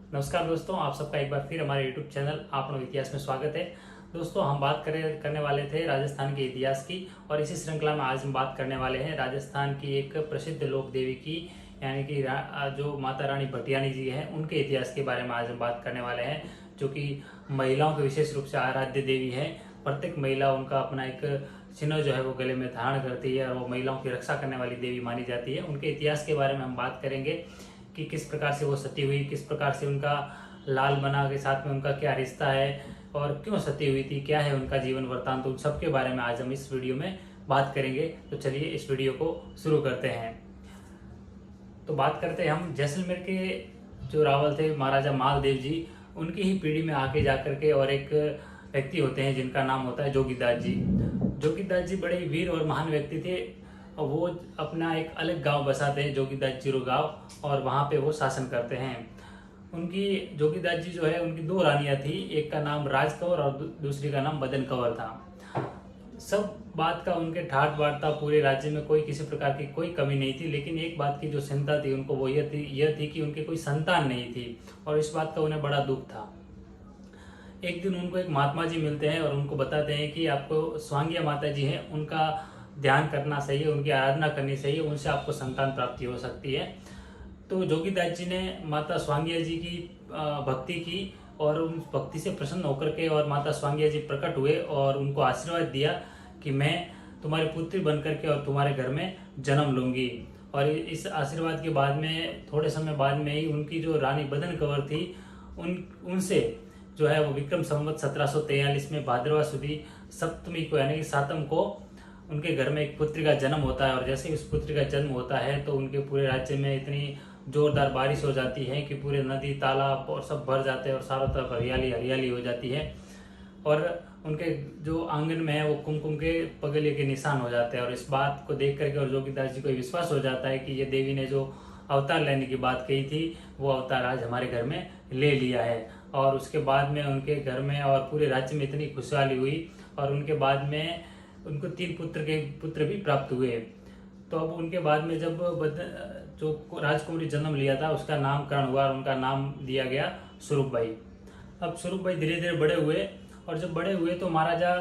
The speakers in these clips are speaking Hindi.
नमस्कार दोस्तों, आप सबका एक बार फिर हमारे YouTube चैनल आपनो इतिहास में स्वागत है। दोस्तों, हम बात करने वाले थे राजस्थान के इतिहास की, और इसी श्रृंखला में आज हम बात करने वाले हैं राजस्थान की एक प्रसिद्ध लोक देवी की, यानी कि जो माता रानी भटियानी जी हैं उनके इतिहास के बारे में आज हम बात करने वाले हैं, जो कि महिलाओं के विशेष रूप से आराध्य देवी है। प्रत्येक महिला उनका अपना एक चिन्ह जो है वो गले में धारण करती है, और वो महिलाओं की रक्षा करने वाली देवी मानी जाती है। उनके इतिहास के बारे में हम बात करेंगे कि किस प्रकार से वो सती हुई, किस प्रकार से उनका लाल बना के साथ में उनका क्या रिश्ता है, और क्यों सती हुई थी, क्या है उनका जीवन वृत्तांत, उन सब के बारे में आज हम इस वीडियो में बात करेंगे। तो चलिए इस वीडियो को शुरू करते हैं। तो बात करते हैं हम जैसलमेर के जो रावल थे महाराजा मालदेव जी, उनकी ही पीढ़ी में आके जाकर के और एक व्यक्ति होते हैं जिनका नाम होता है जोगीदास जी। जोगीदास जी बड़े वीर और महान व्यक्ति थे, और वो अपना एक अलग गांव बसाते हैं जोगीदास जीरो गांव, और वहां पे वो शासन करते हैं। उनकी जोगीदास जी जो है उनकी दो रानियां थी, एक का नाम राज कंवर और दूसरी का नाम बदन कंवर था। सब बात का उनके ठाट बाट था, पूरे राज्य में कोई किसी प्रकार की कोई कमी नहीं थी, लेकिन एक बात की जो चिंता थी उनको वो यह थी कि उनके कोई संतान नहीं थी, और इस बात का उन्हें बड़ा दुख था। एक दिन उनको एक महात्मा जी मिलते हैं और उनको बताते हैं कि आपको स्वांगिया माता जी हैं, उनका ध्यान करना चाहिए, उनकी आराधना करनी चाहिए, उनसे आपको संतान प्राप्ति हो सकती है। तो जोगीदास जी ने माता स्वांगिया जी की भक्ति की, और उन भक्ति से प्रसन्न होकर के और माता स्वांगिया जी प्रकट हुए और उनको आशीर्वाद दिया कि मैं तुम्हारी पुत्री बन करके और तुम्हारे घर में जन्म लूंगी। और इस आशीर्वाद के बाद में थोड़े समय बाद में ही उनकी जो रानी बदन कंवर थी, उनसे जो है वो विक्रम संवत 1743 में भाद्रवा सुदी सप्तमी को, यानी कि सातम को, उनके घर में एक पुत्री का जन्म होता है। और जैसे ही उस पुत्री का जन्म होता है तो उनके पूरे राज्य में इतनी जोरदार बारिश हो जाती है कि पूरे नदी तालाब और सब भर जाते हैं, और चारों तरफ हरियाली हरियाली हो जाती है, और उनके जो आंगन में है वो कुमकुम के पगले के निशान हो जाते हैं। और इस बात को देख करके और जोगीदास जी को विश्वास हो जाता है कि ये देवी ने जो अवतार लेने की बात कही थी वो अवतार आज हमारे घर में ले लिया है। और उसके बाद में उनके घर में और पूरे राज्य में इतनी खुशहाली हुई, और उनके बाद में उनको 3 पुत्र भी प्राप्त हुए। तो अब उनके बाद में जब जो राजकुमारी जन्म लिया था उसका नामकरण हुआ, और उनका नाम दिया गया स्वरूप भाई। अब स्वरूप भाई धीरे धीरे बड़े हुए, और जब बड़े हुए तो महाराजा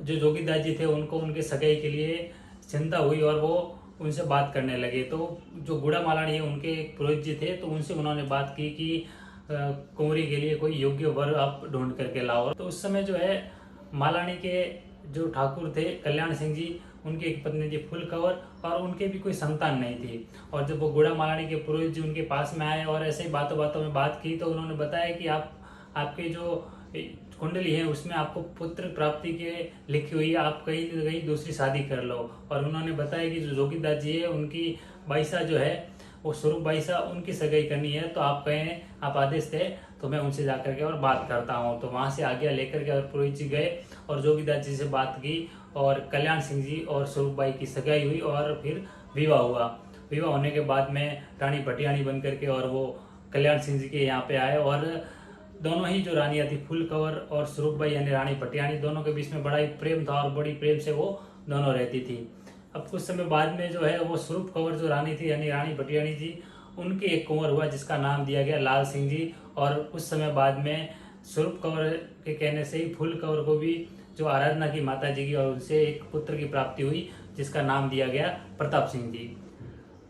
जो जोगीदास जी थे उनको उनके सगाई के लिए चिंता हुई, और वो उनसे बात करने लगे। तो जो गुड़ा मालानी है उनके एक पुरोहित जी थे, तो उनसे उन्होंने बात की कि कुंवरी के लिए कोई योग्य वर आप ढूंढ करके लाओ। तो उस समय जो है मालानी के जो ठाकुर थे कल्याण सिंह जी, उनकी एक पत्नी थी फूल कंवर, और उनके भी कोई संतान नहीं थी। और जब वो गुड़ा मालानी के पुरोहित जी उनके पास में आए और ऐसे ही बातों बातों में बात की, तो उन्होंने बताया कि आपके जो कुंडली है उसमें आपको पुत्र प्राप्ति के लिखी हुई है, आप कहीं दूसरी शादी कर लो। और उन्होंने बताया कि जो जोगीदास जी है उनकी बाईसा जो है वो स्वरूप बाईसा, उनकी सगाई करनी है, तो आप कहें, आप आदेश दें तो मैं उनसे जाकर के और बात करता हूँ। तो वहां से आज्ञा लेकर के और पुरोहित जी गए और जोगीदास जी से बात की, और कल्याण सिंह जी और स्वरूप बाई की सगाई हुई, और फिर विवाह हुआ। विवाह होने के बाद में रानी भटियानी बन करके और वो कल्याण सिंह जी के यहाँ पे आए, और दोनों ही जो रानियां थी फूल कंवर और स्वरूप बाई यानी रानी भटियानी, दोनों के बीच में बड़ा ही प्रेम था, और बड़ी प्रेम से वो दोनों रहती थी। अब कुछ समय बाद में जो है वो स्वरूप कंवर जो रानी थी यानी रानी भटियानी जी, उनके एक कुंवर हुआ जिसका नाम दिया गया लाल सिंह जी। और कुछ समय बाद में स्वरूप कंवर के कहने से ही फूल कंवर को भी जो आराधना की माता जी की, और उनसे एक पुत्र की प्राप्ति हुई जिसका नाम दिया गया प्रताप सिंह जी।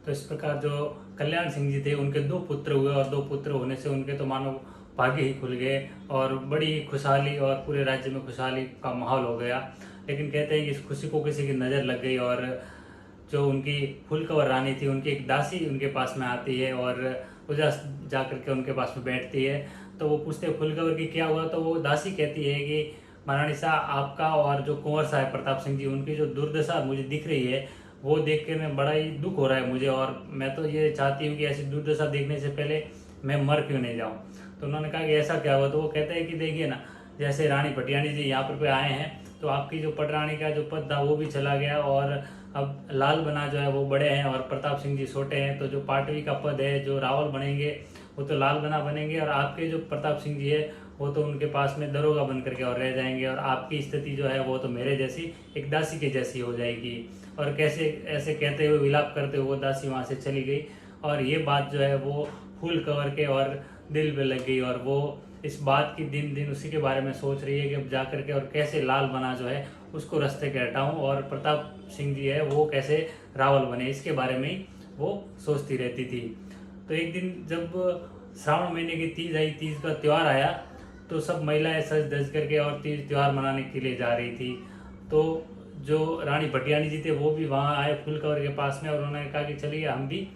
तो इस प्रकार जो कल्याण सिंह जी थे उनके 2 पुत्र हुए, और 2 पुत्र होने से उनके तो मानो भाग्य ही खुल गए, और बड़ी खुशहाली और पूरे राज्य में खुशहाली का माहौल हो गया। लेकिन कहते हैं कि इस खुशी को किसी की नज़र लग गई, और जो उनकी फूल कंवर रानी थी उनकी एक दासी उनके पास में आती है, और पूजा जा करके उनके पास में बैठती है। तो वो पूछते फूल कंवर की क्या हुआ, तो वो दासी कहती है कि महारानी साहब, आपका और जो कुंवर साहब प्रताप सिंह जी, उनकी जो दुर्दशा मुझे दिख रही है वो देख के मैं बड़ा ही दुख हो रहा है मुझे, और मैं तो ये चाहती हूँ कि ऐसी दुर्दशा देखने से पहले मैं मर क्यों नहीं जाऊँ। तो उन्होंने कहा कि ऐसा क्या हुआ, तो वो कहते हैं कि देखिए ना, जैसे रानी भटियानी जी यहाँ पर आए हैं तो आपकी जो पटरानी का जो पद था वो भी चला गया, और अब लाल बना जो है वो बड़े हैं और प्रताप सिंह जी छोटे हैं। तो जो पाटवी का पद है, जो रावल बनेंगे वो तो लाल बना बनेंगे, और आपके जो प्रताप सिंह जी है वो तो उनके पास में दरोगा बन करके और रह जाएंगे, और आपकी स्थिति जो है वो तो मेरे जैसी एक दासी के जैसी हो जाएगी। और कैसे ऐसे कहते हुए विलाप करते हुए वो दासी वहाँ से चली गई। और ये बात जो है वो फूल कंवर के और दिल पे लग गई और वो इस बात की दिन दिन उसी के बारे में सोच रही है कि अब जा करके और कैसे लाल बना जो है उसको रास्ते के हटाऊं और प्रताप सिंह जी है वो कैसे रावल बने, इसके बारे में ही वो सोचती रहती थी। तो एक दिन जब श्रावण महीने की तीज आई, तीज का त्यौहार आया, तो सब महिलाएं सज धज करके और तीज त्यौहार मनाने के लिए जा रही थी। तो जो रानी भटियाणी जी थे वो भी वहाँ आए फूल कवर के पास में और उन्होंने कहा कि चलिए हम भी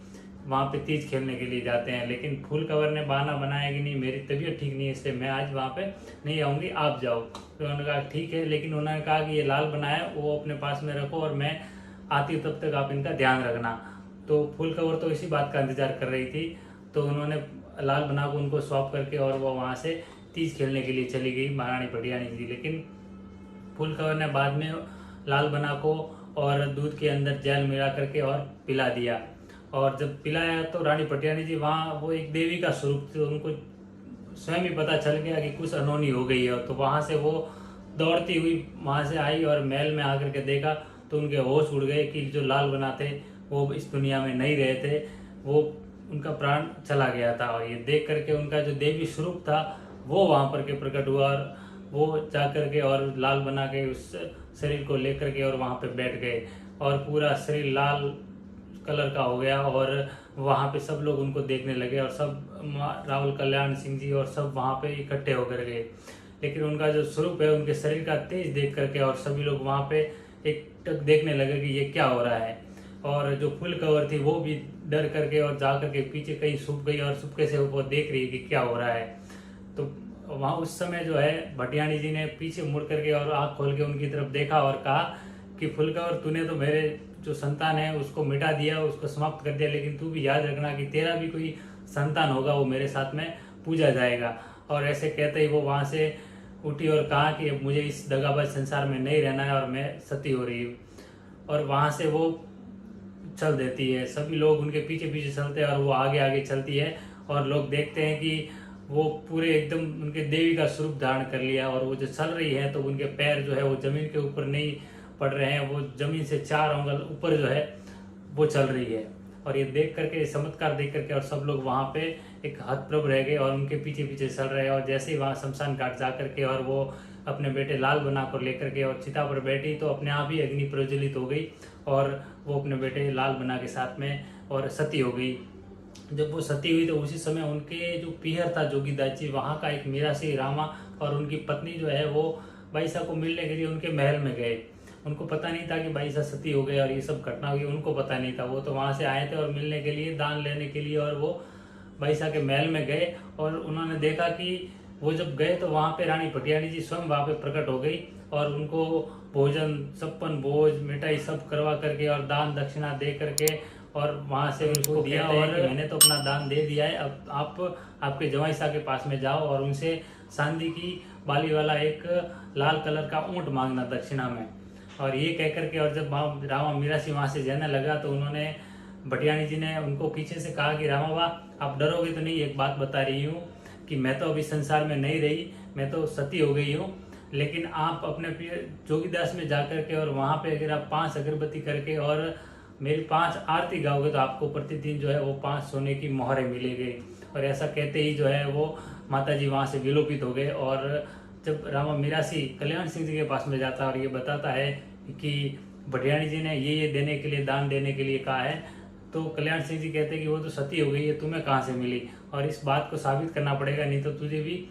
वहाँ पे तीज खेलने के लिए जाते हैं। लेकिन फूल कवर ने बहाना बनाया कि नहीं मेरी तबीयत ठीक नहीं है इसलिए मैं आज वहाँ पे नहीं आऊँगी, आप जाओ। तो उन्होंने कहा ठीक है, लेकिन उन्होंने कहा कि ये लाल बना है वो अपने पास में रखो और मैं आती हूँ तब तक आप इनका ध्यान रखना। तो फूल कवर तो इसी बात का इंतजार कर रही थी। तो उन्होंने लाल बना को उनको स्वैप करके और वो वहाँ से तीज खेलने के लिए चली गई महारानी भटियाणी जी। लेकिन फूल कवर ने बाद में लाल बना को और दूध के अंदर जल मिला करके और पिला दिया। और जब पिलाया तो रानी भटियाणी जी वहाँ वो एक देवी का स्वरूप थी, उनको स्वयं ही पता चल गया कि कुछ अनहोनी हो गई है। तो वहाँ से वो दौड़ती हुई वहाँ से आई और महल में आकर के देखा तो उनके होश उड़ गए कि जो लाल बना थे वो इस दुनिया में नहीं रहे थे, वो उनका प्राण चला गया था। और ये देख करके उनका जो देवी स्वरूप था वो वहाँ पर के प्रकट हुआ और वो जा करके और लाल बना के उस शरीर को लेकर के और वहाँ पे बैठ गए और पूरा शरीर लाल कलर का हो गया। और वहाँ पे सब लोग उनको देखने लगे और सब रावल कल्याण सिंह जी और सब वहाँ पे इकट्ठे होकर गए। लेकिन उनका जो स्वरूप है उनके शरीर का तेज देख करके और सभी लोग वहाँ पे एक टक देखने लगे कि ये क्या हो रहा है। और जो फुल कवर थी वो भी डर करके और जा करके पीछे कहीं छुप गई और छुपके से वो देख रही है कि क्या हो रहा है। तो वहाँ उस समय जो है भटियाणी जी ने पीछे मुड़ करके और आँख खोल के उनकी तरफ देखा और कहा कि फुल कवर तूने तो मेरे जो संतान है उसको मिटा दिया, उसको समाप्त कर दिया, लेकिन तू भी याद रखना कि तेरा भी कोई संतान होगा वो मेरे साथ में पूजा जाएगा। और ऐसे कहते ही वो वहाँ से उठी और कहा कि अब मुझे इस दगाबाज संसार में नहीं रहना है और मैं सती हो रही हूँ। और वहाँ से वो चल देती है, सभी लोग उनके पीछे पीछे चलते हैं और वो आगे आगे चलती है और लोग देखते हैं कि वो पूरे एकदम उनके देवी का स्वरूप धारण कर लिया। और वो जो चल रही है तो उनके पैर जो है वो जमीन के ऊपर नहीं पड़ रहे हैं, वो जमीन से 4 अंगुल ऊपर जो है वो चल रही है। और ये देख करके चमत्कार देख करके और सब लोग वहाँ पे एक हतप्रभ रह गए और उनके पीछे पीछे चल रहे हैं। और जैसे ही वहाँ शमशान घाट जा करके और वो अपने बेटे लाल बना कर लेकर के और चिता पर बैठी तो अपने आप ही अग्नि प्रज्वलित हो गई और वो अपने बेटे लाल बना के साथ में और सती हो गई। जब वो सती हुई तो उसी समय उनके जो पीहर था जोगीदास जी, वहाँ का एक मीरासी रामा और उनकी पत्नी जो है वो बाईसा को मिलने के लिए उनके महल में गए। उनको पता नहीं था कि बाईसा सती हो गए और ये सब घटना हुई, उनको पता नहीं था। वो तो वहाँ से आए थे और मिलने के लिए, दान लेने के लिए, और वो बाईसा के महल में गए और उन्होंने देखा कि वो जब गए तो वहाँ पे रानी भटियाणी जी स्वयं वहाँ पे प्रकट हो गई और उनको भोजन, छप्पन भोज, मिठाई सब करवा करके और दान दक्षिणा दे करके और वहाँ से उनको दिया और मैंने तो अपना दान दे दिया है, अब आप आपके जवाई साहब के पास में जाओ और उनसे चांदी की बाली वाला एक लाल कलर का ऊँट मांगना दक्षिणा में। और ये कह करके और जब रामा मीरासी वहाँ से जाने लगा तो उन्होंने भटियाणी जी ने उनको पीछे से कहा कि रामा वाह आप डरोगे तो नहीं, एक बात बता रही हूँ कि मैं तो अभी संसार में नहीं रही, मैं तो सती हो गई हूँ, लेकिन आप अपने जोगीदास में जा करके और वहाँ पे अगर आप 5 अगरबत्ती करके और मेरी 5 आरती गाओगे तो आपको प्रतिदिन जो है वो 5 सोने की मोहरें मिलेगी। और ऐसा कहते ही जो है वो माता जी वहाँ से विलोपित हो गए। और जब रामा मीरासी कल्याण सिंह जी के पास में जाता है और ये बताता है कि भटियाणी जी ने ये देने के लिए, दान देने के लिए कहा है, तो कल्याण सिंह जी कहते हैं कि वो तो सती हो गई है, तुम्हें कहाँ से मिली, और इस बात को साबित करना पड़ेगा नहीं तो तुझे भी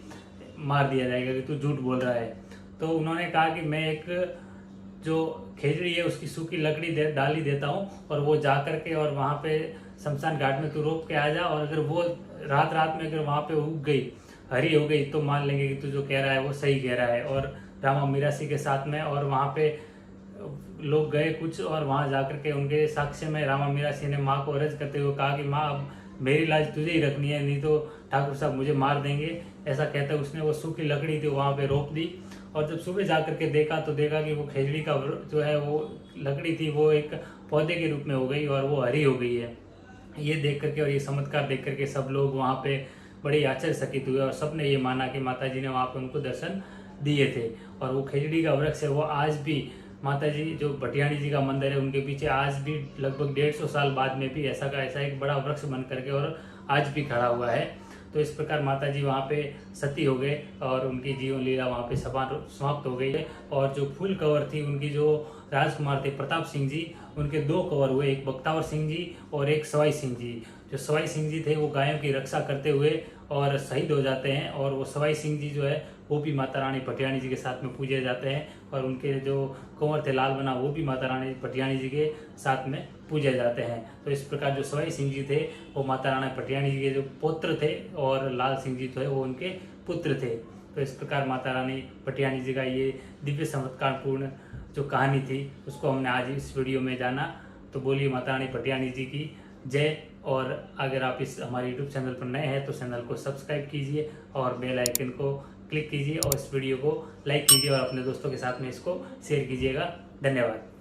मार दिया जाएगा कि तू झूठ बोल रहा है। तो उन्होंने कहा कि मैं एक जो खेजड़ी है उसकी सूखी लकड़ी डाली देता हूँ और वो जा करके और वहाँ पे शमशान घाट में तू रोक के आ जा, और अगर वो रात रात में अगर वहाँ पे उग गई, हरी हो गई, तो मान लेंगे कि तू जो कह रहा है वो सही कह रहा है। और रामा मीरासी के साथ में और वहाँ पे लोग गए कुछ, और वहाँ जाकर के उनके साक्ष्य में रामा मीरासी ने माँ को अर्ज करते हुए कहा कि माँ अब मेरी लाज तुझे ही रखनी है, नहीं तो ठाकुर साहब मुझे मार देंगे। ऐसा कहते उसने वो सूखी लकड़ी थी वहाँ पे रोप दी। और जब सुबह जा करके देखा तो देखा कि वो खेजड़ी का जो है वो लकड़ी थी वो एक पौधे के रूप में हो गई और वो हरी हो गई है। ये देख करके और ये चमत्कार देख करके सब लोग वहाँ पे बड़े आश्चर्यचकित हुए और सबने ये माना कि माता जी ने वहाँ पे उनको दर्शन दिए थे। और वो खेजड़ी का वृक्ष है वो आज भी माता जी जो भटियाणी जी का मंदिर है उनके पीछे आज भी लगभग 150 साल बाद में भी ऐसा का ऐसा एक बड़ा वृक्ष बन करके और आज भी खड़ा हुआ है। तो इस प्रकार माता जी वहाँ पे सती हो गए और उनकी जीवन लीला वहाँ पे समाप्त हो गई है। और जो फुल कवर थी उनकी, जो राजकुमार थे प्रताप सिंह जी, उनके 2 कवर हुए, एक बख्तावर सिंह जी और एक सवाई सिंह जी। जो सवाई सिंह जी थे वो गायों की रक्षा करते हुए और शहीद हो जाते हैं, और वो सवाई सिंह जी जो है वो भी माता रानी पटियाणी जी के साथ में पूजे जाते हैं, और उनके जो कंवर थे लाल बना वो भी माता रानी पटियाणी जी के साथ में पूजे जाते हैं। तो इस प्रकार जो सवाई सिंह जी थे वो माता रानी पटियाणी जी के जो पुत्र थे, और लाल सिंह जी थे वो उनके पुत्र थे। तो इस प्रकार माता रानी पटियाणी जी का ये दिव्य चमत्कारपूर्ण जो कहानी थी उसको हमने आज इस वीडियो में जाना। तो बोलिए माता रानी पटियाणी जी की जय। और अगर आप इस हमारे यूट्यूब चैनल पर नए हैं तो चैनल को सब्सक्राइब कीजिए और बेल आइकन को क्लिक कीजिए, और इस वीडियो को लाइक कीजिए और अपने दोस्तों के साथ में इसको शेयर कीजिएगा। धन्यवाद।